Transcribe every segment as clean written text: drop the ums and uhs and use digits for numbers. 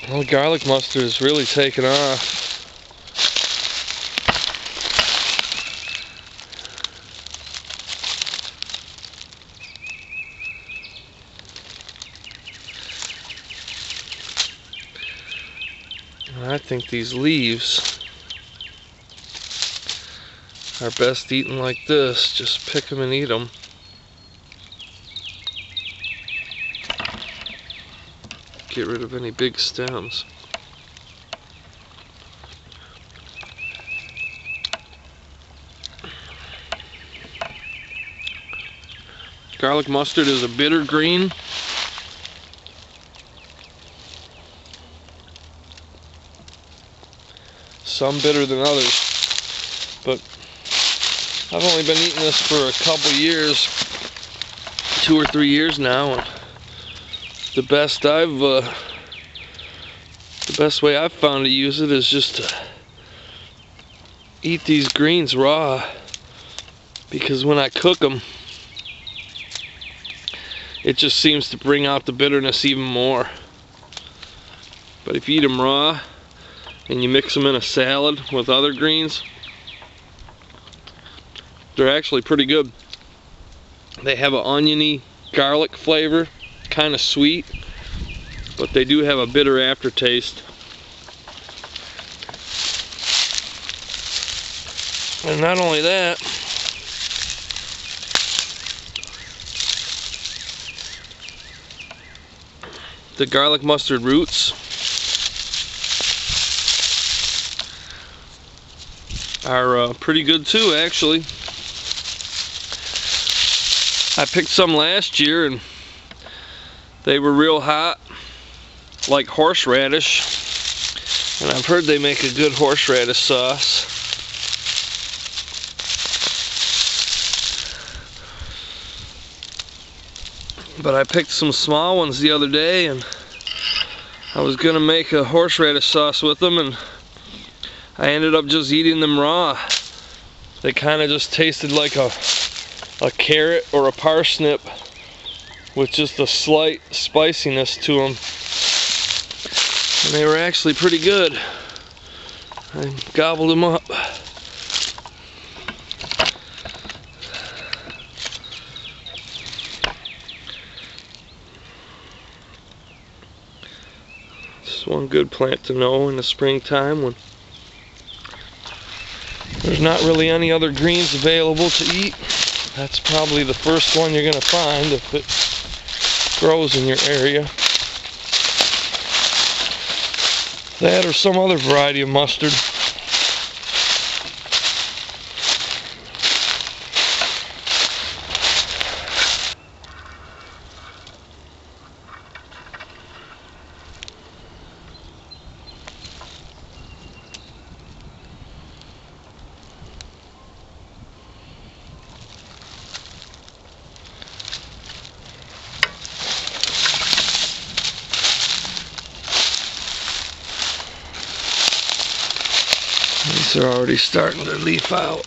Well, the garlic mustard is really taking off. I think these leaves are best eaten like this. Just pick them and eat them. Get rid of any big stems. Garlic mustard is a bitter green. Some bitter than others, but I've only been eating this for a couple years, 2 or 3 years now, and the best way I've found to use it is just to eat these greens raw, because when I cook them, it just seems to bring out the bitterness even more. But if you eat them raw and you mix them in a salad with other greens, they're actually pretty good. They have an oniony garlic flavor, kind of sweet, but they do have a bitter aftertaste. And not only that, the garlic mustard roots are pretty good too, actually. I picked some last year and they were real hot, like horseradish, and I've heard they make a good horseradish sauce. But I picked some small ones the other day, and I was gonna make a horseradish sauce with them, and I ended up just eating them raw. They kind of just tasted like a carrot or a parsnip with just a slight spiciness to them. And they were actually pretty good. I gobbled them up. It's one good plant to know in the springtime when there's not really any other greens available to eat. That's probably the first one you're going to find if it grows in your area. That or some other variety of mustard. These are already starting to leaf out.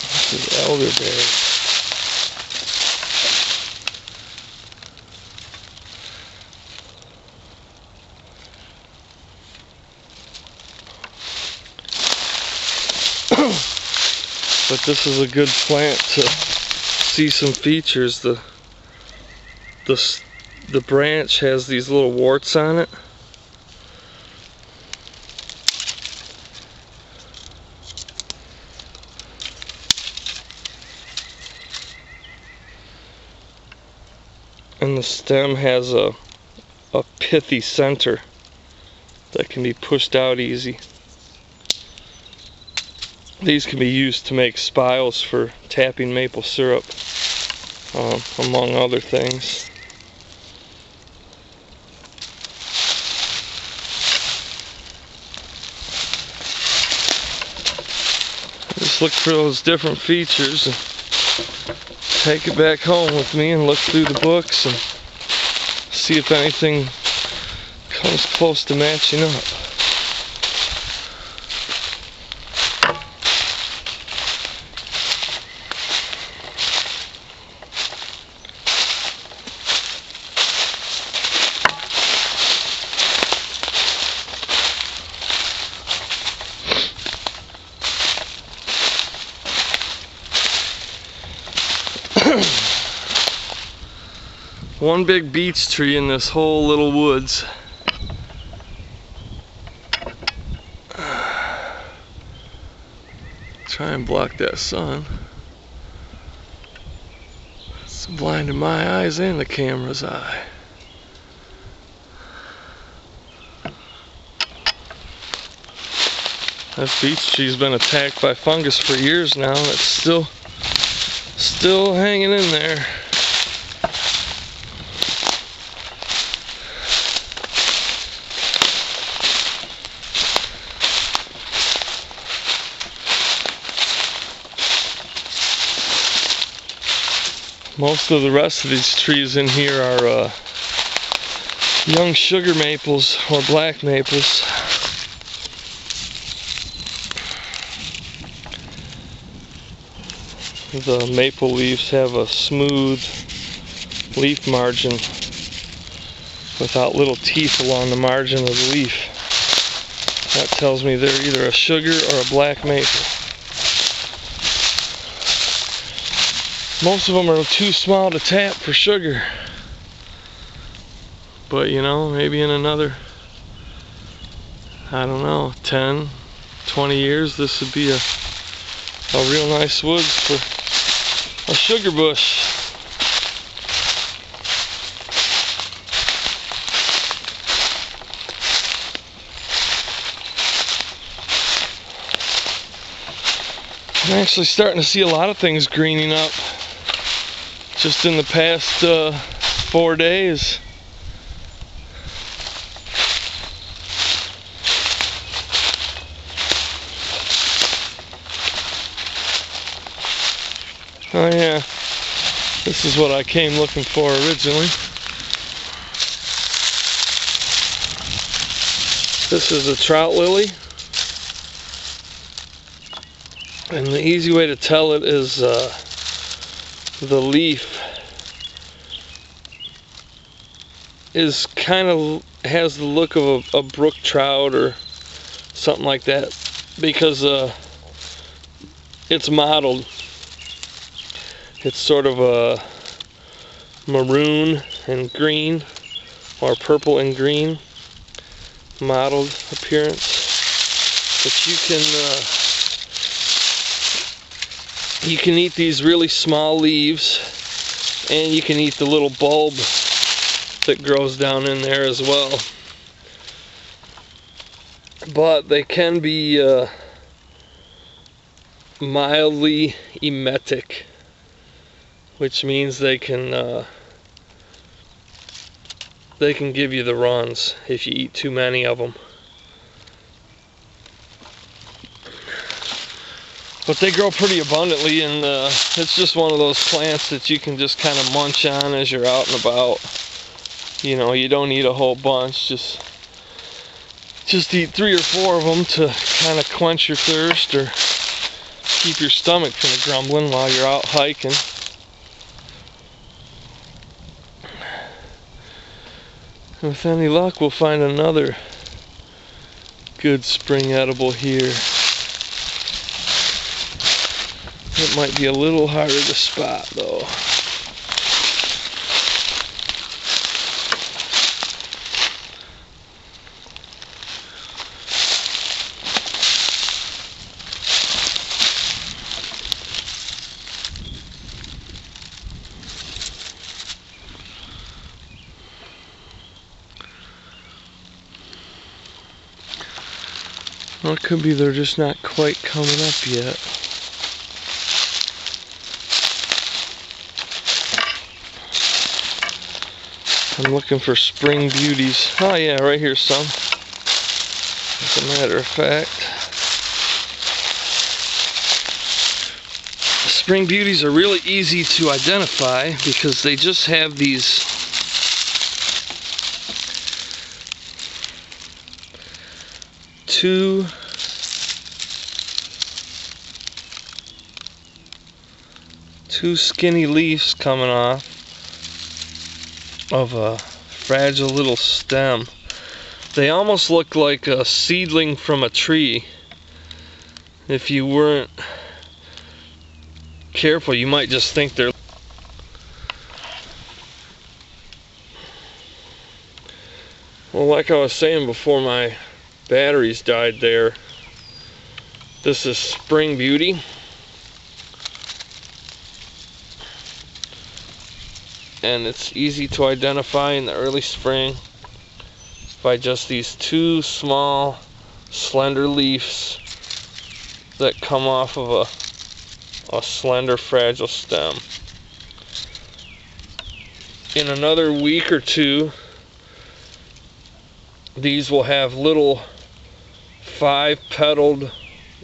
This is elderberry. But this is a good plant to see some features. The branch has these little warts on it. And the stem has a pithy center that can be pushed out easy. These can be used to make spiles for tapping maple syrup, among other things. Just look for those different features and take it back home with me and look through the books and see if anything comes close to matching up. One big beech tree in this whole little woods. Try and block that sun. It's blinding my eyes and the camera's eye. That beech tree's been attacked by fungus for years now, and it's still hanging in there. Most of the rest of these trees in here are young sugar maples or black maples. The maple leaves have a smooth leaf margin without little teeth along the margin of the leaf. That tells me they're either a sugar or a black maple. Most of them are too small to tap for sugar. But you know, maybe in another, I don't know, 10, 20 years, this would be a real nice woods for a sugar bush. I'm actually starting to see a lot of things greening up just in the past 4 days. Oh yeah, this is what I came looking for originally. This is a trout lily. And the easy way to tell it is the leaf is kind of has the look of a brook trout or something like that, because it's mottled. It's sort of a maroon and green, or purple and green mottled appearance. But you can eat these really small leaves, and you can eat the little bulb that grows down in there as well. But they can be mildly emetic, which means they can give you the runs if you eat too many of them. But they grow pretty abundantly, and it's just one of those plants that you can just kind of munch on as you're out and about. You know, you don't need a whole bunch, just eat 3 or 4 of them to kind of quench your thirst or keep your stomach from grumbling while you're out hiking. With any luck, we'll find another good spring edible here. It might be a little harder to spot though. Or it could be they're just not quite coming up yet. I'm looking for spring beauties. Oh yeah, right here's some. As a matter of fact. spring beauties are really easy to identify because they just have these two skinny leaves coming off of a fragile little stem. They almost look like a seedling from a tree. If you weren't careful, you might just think they're... Well, like I was saying before my batteries died there, this is spring beauty. And it's easy to identify in the early spring by just these two small slender leaves that come off of a slender fragile stem. In another week or two, these will have little 5-petaled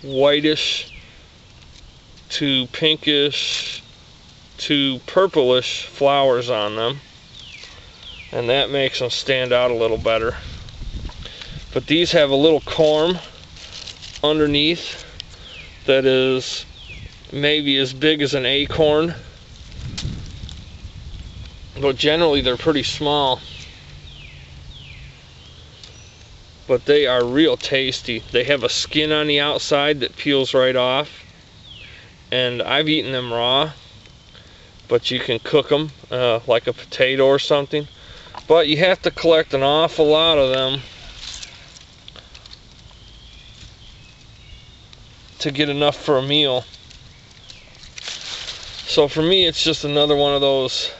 whitish to pinkish to purplish flowers on them, and that makes them stand out a little better. But these have a little corm underneath that is maybe as big as an acorn, but generally they're pretty small. But they are real tasty. They have a skin on the outside that peels right off, and I've eaten them raw, but you can cook them like a potato or something. But you have to collect an awful lot of them to get enough for a meal. So for me, it's just another one of those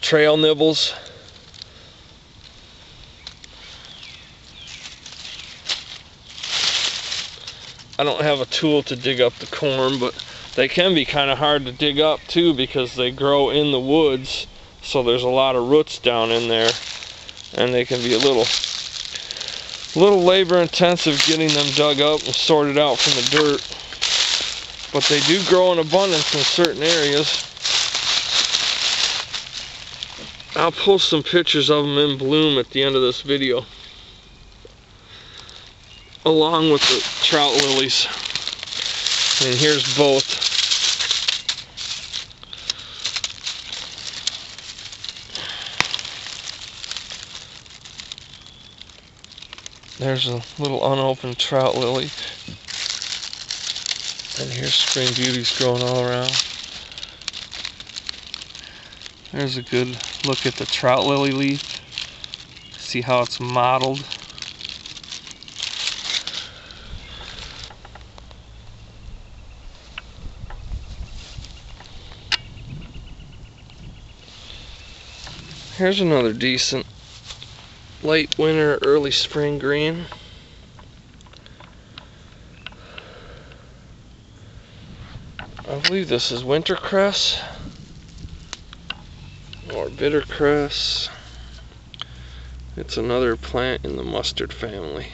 trail nibbles. I don't have a tool to dig up the corn, but they can be kind of hard to dig up too because they grow in the woods, so there's a lot of roots down in there, and they can be a little labor intensive getting them dug up and sorted out from the dirt. But they do grow in abundance in certain areas. I'll post some pictures of them in bloom at the end of this video, along with the trout lilies. And here's both. There's a little unopened trout lily. And here's spring beauties growing all around. There's a good look at the trout lily leaf. See how it's mottled. Here's another decent late winter, early spring green. I believe this is Wintercress or bittercress. It's another plant in the mustard family.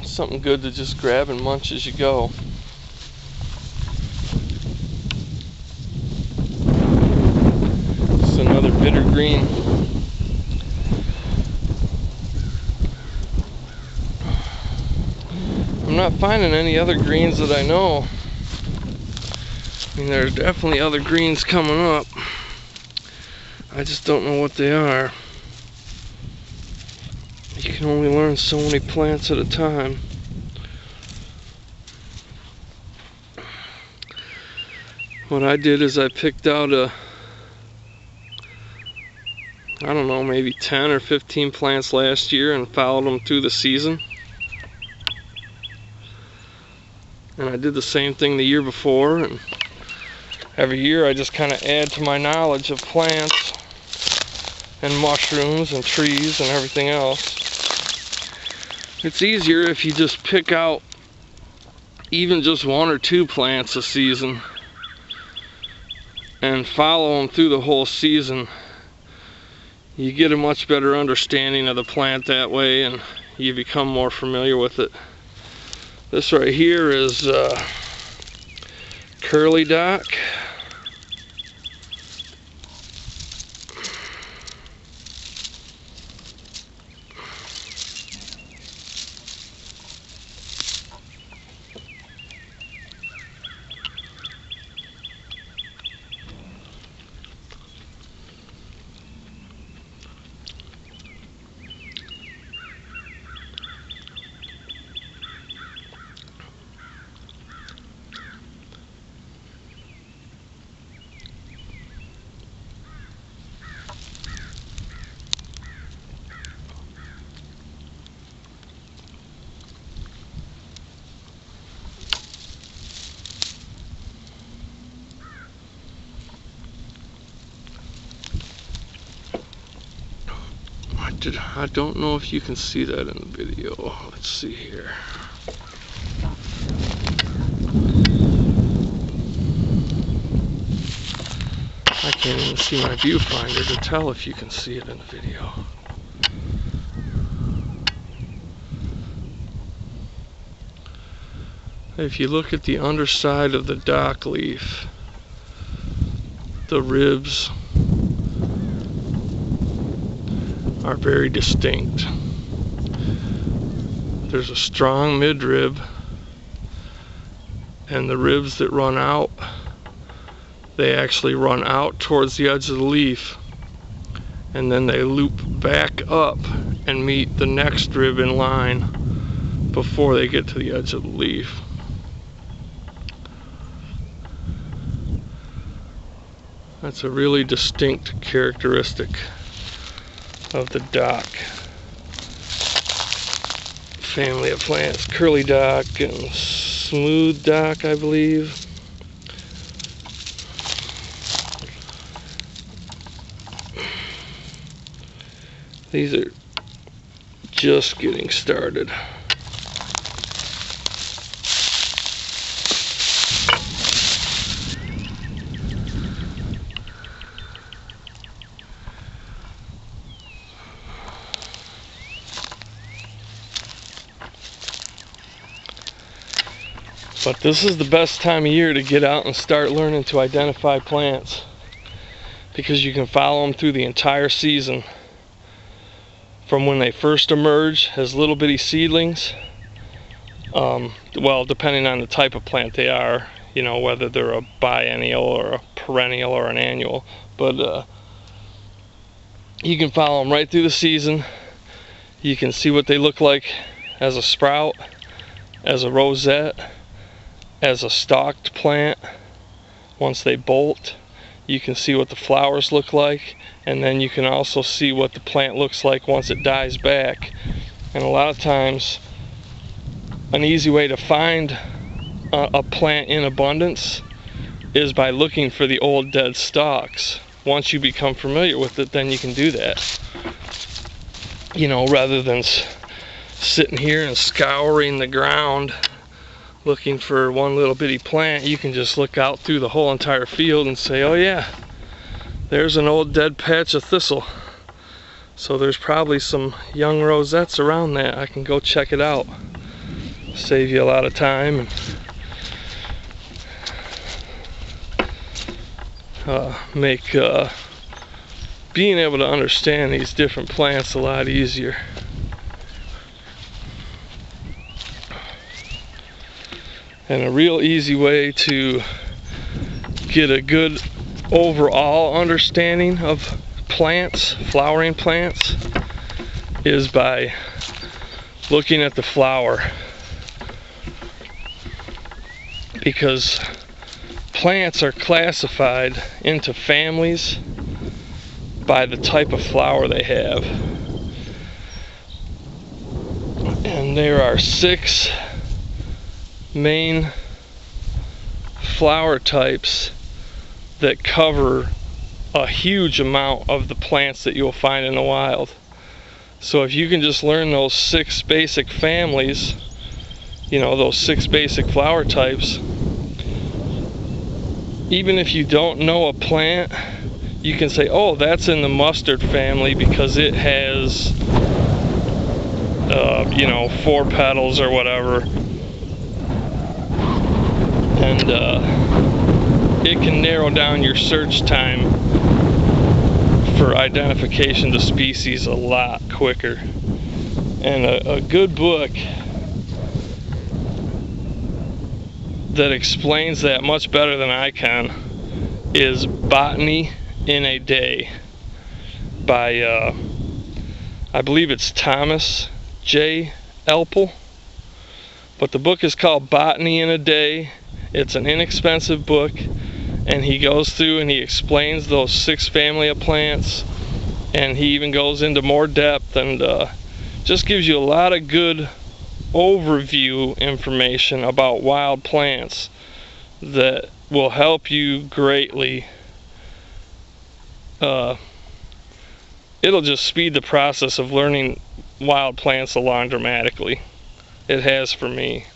Something good to just grab and munch as you go. It's another bitter green. I'm not finding any other greens that I know. I mean, there are definitely other greens coming up. I just don't know what they are. You can only learn so many plants at a time. What I did is I picked out I don't know, maybe 10 or 15 plants last year and followed them through the season. And I did the same thing the year before, and every year I just kind of add to my knowledge of plants and mushrooms and trees and everything else. It's easier if you just pick out even just 1 or 2 plants a season and follow them through the whole season. You get a much better understanding of the plant that way, and you become more familiar with it. This right here is curly dock. I don't know if you can see that in the video. Let's see here. I can't even see my viewfinder to tell if you can see it in the video. If you look at the underside of the dock leaf, the ribs are very distinct. There's a strong midrib, and the ribs that run out, they actually run out towards the edge of the leaf, and then they loop back up and meet the next rib in line before they get to the edge of the leaf. That's a really distinct characteristic of the dock family of plants. Curly dock and smooth dock, I believe. These are just getting started. But this is the best time of year to get out and start learning to identify plants, because you can follow them through the entire season, from when they first emerge as little bitty seedlings, well, depending on the type of plant they are, you know, whether they're a biennial or a perennial or an annual, but you can follow them right through the season. You can see what they look like as a sprout, as a rosette, as a stalked plant. Once they bolt, you can see what the flowers look like, and then you can also see what the plant looks like once it dies back. And a lot of times, an easy way to find a plant in abundance is by looking for the old dead stalks. Once you become familiar with it, then you can do that. You know, rather than sitting here and scouring the ground looking for one little bitty plant, you can just look out through the whole entire field and say, oh yeah, there's an old dead patch of thistle. So there's probably some young rosettes around that. I can go check it out. Save you a lot of time and make being able to understand these different plants a lot easier. And a real easy way to get a good overall understanding of plants, flowering plants, is by looking at the flower, because plants are classified into families by the type of flower they have. And there are 6 main flower types that cover a huge amount of the plants that you'll find in the wild. So if you can just learn those 6 basic families, you know, those 6 basic flower types, even if you don't know a plant, you can say, oh, that's in the mustard family because it has you know, 4 petals or whatever, and it can narrow down your search time for identification to species a lot quicker. And a good book that explains that much better than I can is Botany in a Day by I believe it's Thomas J. Elpel, but the book is called Botany in a Day. It's an inexpensive book, and he goes through and he explains those 6 family of plants, and he even goes into more depth and just gives you a lot of good overview information about wild plants that will help you greatly. It'll just speed the process of learning wild plants along dramatically. It has for me.